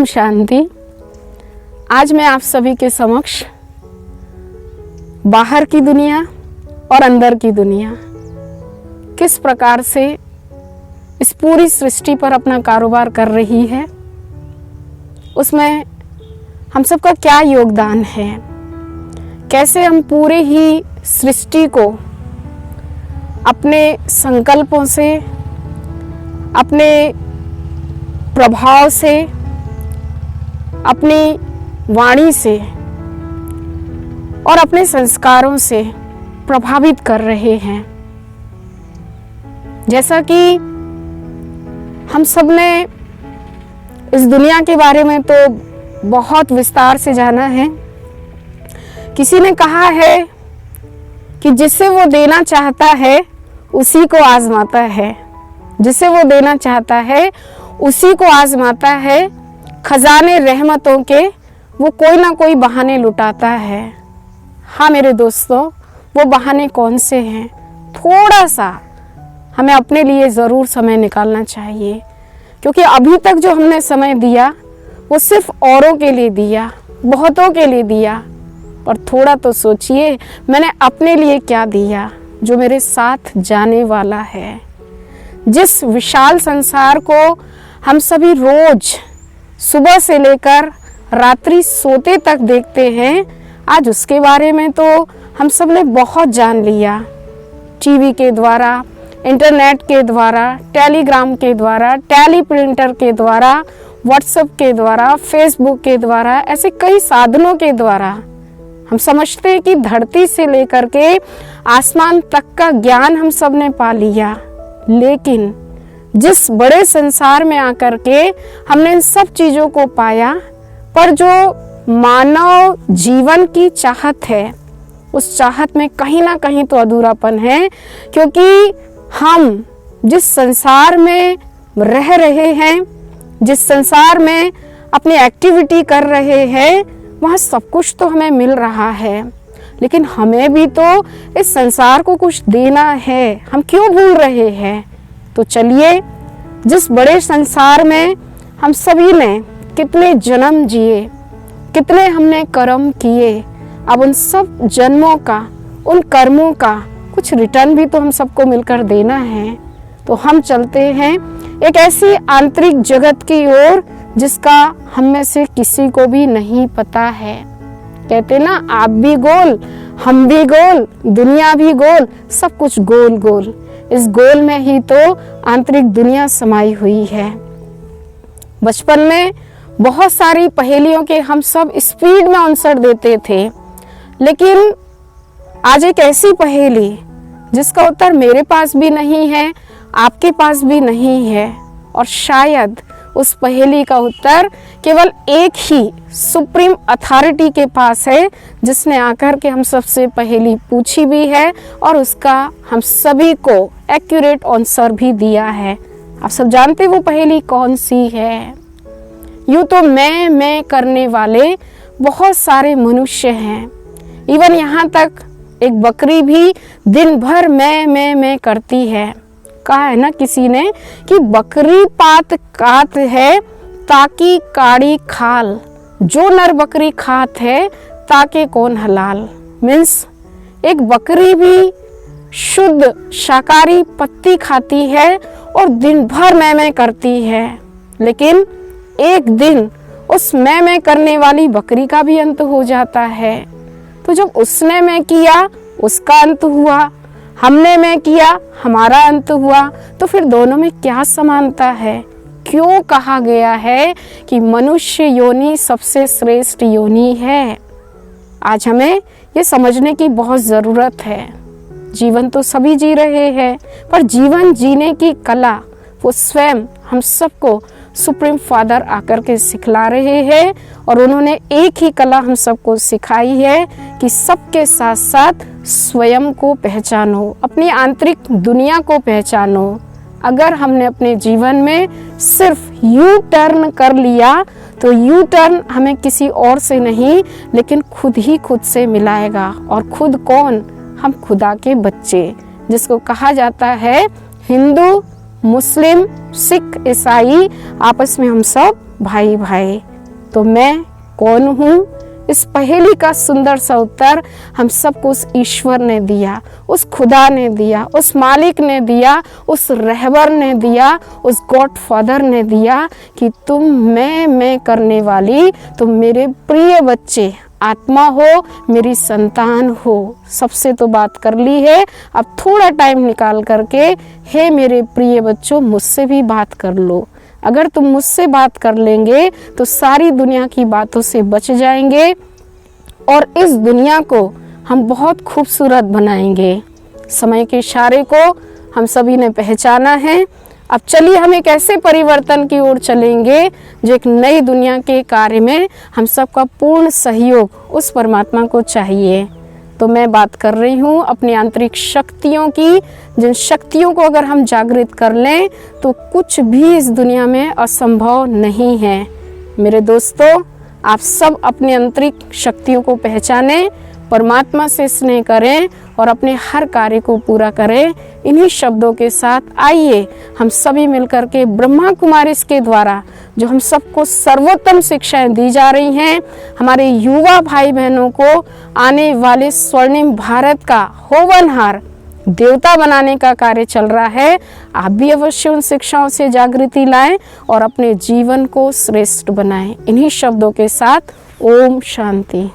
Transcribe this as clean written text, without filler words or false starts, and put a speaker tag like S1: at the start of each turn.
S1: ओम शांति। आज मैं आप सभी के समक्ष बाहर की दुनिया और अंदर की दुनिया किस प्रकार से इस पूरी सृष्टि पर अपना कारोबार कर रही है, उसमें हम सबका क्या योगदान है, कैसे हम पूरे ही सृष्टि को अपने संकल्पों से, अपने प्रभाव से, अपनी वाणी से और अपने संस्कारों से प्रभावित कर रहे हैं। जैसा कि हम सब ने इस दुनिया के बारे में तो बहुत विस्तार से जाना है। किसी ने कहा है कि जिसे वो देना चाहता है उसी को आजमाता है, जिसे वो देना चाहता है उसी को आजमाता है। खजाने रहमतों के वो कोई ना कोई बहाने लुटाता है। हाँ मेरे दोस्तों, वो बहाने कौन से हैं? थोड़ा सा हमें अपने लिए ज़रूर समय निकालना चाहिए, क्योंकि अभी तक जो हमने समय दिया वो सिर्फ औरों के लिए दिया, बहुतों के लिए दिया। और थोड़ा तो सोचिए, मैंने अपने लिए क्या दिया जो मेरे साथ जाने वाला है। जिस विशाल संसार को हम सभी रोज सुबह से लेकर रात्रि सोते तक देखते हैं, आज उसके बारे में तो हम सब ने बहुत जान लिया। टीवी के द्वारा, इंटरनेट के द्वारा, टेलीग्राम के द्वारा, टेली प्रिंटर के द्वारा, व्हाट्सएप के द्वारा, फेसबुक के द्वारा, ऐसे कई साधनों के द्वारा हम समझते हैं कि धरती से लेकर के आसमान तक का ज्ञान हम सब ने पा लिया। लेकिन जिस बड़े संसार में आकर के हमने इन सब चीज़ों को पाया, पर जो मानव जीवन की चाहत है, उस चाहत में कहीं ना कहीं तो अधूरापन है। क्योंकि हम जिस संसार में रह रहे हैं, जिस संसार में अपनी एक्टिविटी कर रहे हैं, वहाँ सब कुछ तो हमें मिल रहा है, लेकिन हमें भी तो इस संसार को कुछ देना है। हम क्यों भूल रहे हैं? तो चलिए, जिस बड़े संसार में हम सभी ने कितने जन्म जिए, कितने हमने कर्म किए, अब उन सब जन्मों का, उन कर्मों का कुछ रिटर्न भी तो हम सबको मिलकर देना है। तो हम चलते हैं एक ऐसी आंतरिक जगत की ओर जिसका हम में से किसी को भी नहीं पता है। कहते ना, आप भी गोल, हम भी गोल, दुनिया भी गोल, सब कुछ गोल गोल। इस गोल में ही तो आंतरिक दुनिया समाई हुई है। बचपन में बहुत सारी पहेलियों के हम सब स्पीड में आंसर देते थे, लेकिन आज एक ऐसी पहेली जिसका उत्तर मेरे पास भी नहीं है, आपके पास भी नहीं है, और शायद उस पहेली का उत्तर केवल एक ही सुप्रीम अथॉरिटी के पास है, जिसने आकर के हम सबसे पहेली पूछी भी है और उसका हम सभी को एक्यूरेट आंसर भी दिया है। आप सब जानते वो पहेली कौन सी है? यूँ तो मैं करने वाले बहुत सारे मनुष्य हैं। इवन यहाँ तक एक बकरी भी दिन भर मैं करती है। कहा है ना किसी ने कि बकरी पात कात है ताकि काड़ी खाल, जो नर बकरी खात है ताके कौन हलाल। मीन्स एक बकरी भी शुद्ध शाकाहारी पत्ती खाती है और दिन भर मैं करती है, लेकिन एक दिन उस मैं करने वाली बकरी का भी अंत हो जाता है। तो जब उसने मैं किया उसका अंत हुआ, हमने मैं किया हमारा अंत हुआ, तो फिर दोनों में क्या समानता है? क्यों कहा गया है कि मनुष्य योनि सबसे श्रेष्ठ योनि है? आज हमें ये समझने की बहुत ज़रूरत है। जीवन तो सभी जी रहे हैं, पर जीवन जीने की कला वो स्वयं हम सबको सुप्रीम फादर आकर के सिखला रहे हैं। और उन्होंने एक ही कला हम सबको सिखाई है कि सबके साथ साथ स्वयं को पहचानो, अपनी आंतरिक दुनिया को पहचानो। अगर हमने अपने जीवन में सिर्फ यू टर्न कर लिया, तो यू टर्न हमें किसी और से नहीं, लेकिन खुद ही खुद से मिलाएगा। और खुद कौन? हम खुदा के बच्चे, जिसको कहा जाता है हिंदू, मुस्लिम, सिख, ईसाई, आपस में हम सब भाई भाई। तो मैं कौन हूँ? इस पहेली का सुंदर सा उत्तर हम सबको उस ईश्वर ने दिया, उस खुदा ने दिया, उस मालिक ने दिया, उस रहबर ने दिया, उस गॉड फादर ने दिया कि तुम मैं करने वाली, तुम मेरे प्रिय बच्चे, आत्मा हो, मेरी संतान हो। सबसे तो बात कर ली है, अब थोड़ा टाइम निकाल करके हे मेरे प्रिय बच्चों मुझसे भी बात कर लो। अगर तुम मुझसे बात कर लेंगे तो सारी दुनिया की बातों से बच जाएंगे और इस दुनिया को हम बहुत खूबसूरत बनाएंगे। समय के इशारे को हम सभी ने पहचाना है। अब चलिए हम एक ऐसे परिवर्तन की ओर चलेंगे जो एक नई दुनिया के कार्य में हम सबका पूर्ण सहयोग उस परमात्मा को चाहिए। तो मैं बात कर रही हूँ अपनी आंतरिक शक्तियों की, जिन शक्तियों को अगर हम जागृत कर लें तो कुछ भी इस दुनिया में असंभव नहीं है। मेरे दोस्तों, आप सब अपनी आंतरिक शक्तियों को पहचानें, परमात्मा से स्नेह करें और अपने हर कार्य को पूरा करें। इन्हीं शब्दों के साथ आइए हम सभी मिलकर के ब्रह्मा कुमारीज के द्वारा जो हम सबको सर्वोत्तम शिक्षाएं दी जा रही हैं, हमारे युवा भाई बहनों को आने वाले स्वर्णिम भारत का होवनहार देवता बनाने का कार्य चल रहा है। आप भी अवश्य उन शिक्षाओं से जागृति लाएं और अपने जीवन को श्रेष्ठ बनाएं। इन्हीं शब्दों के साथ ओम शांति।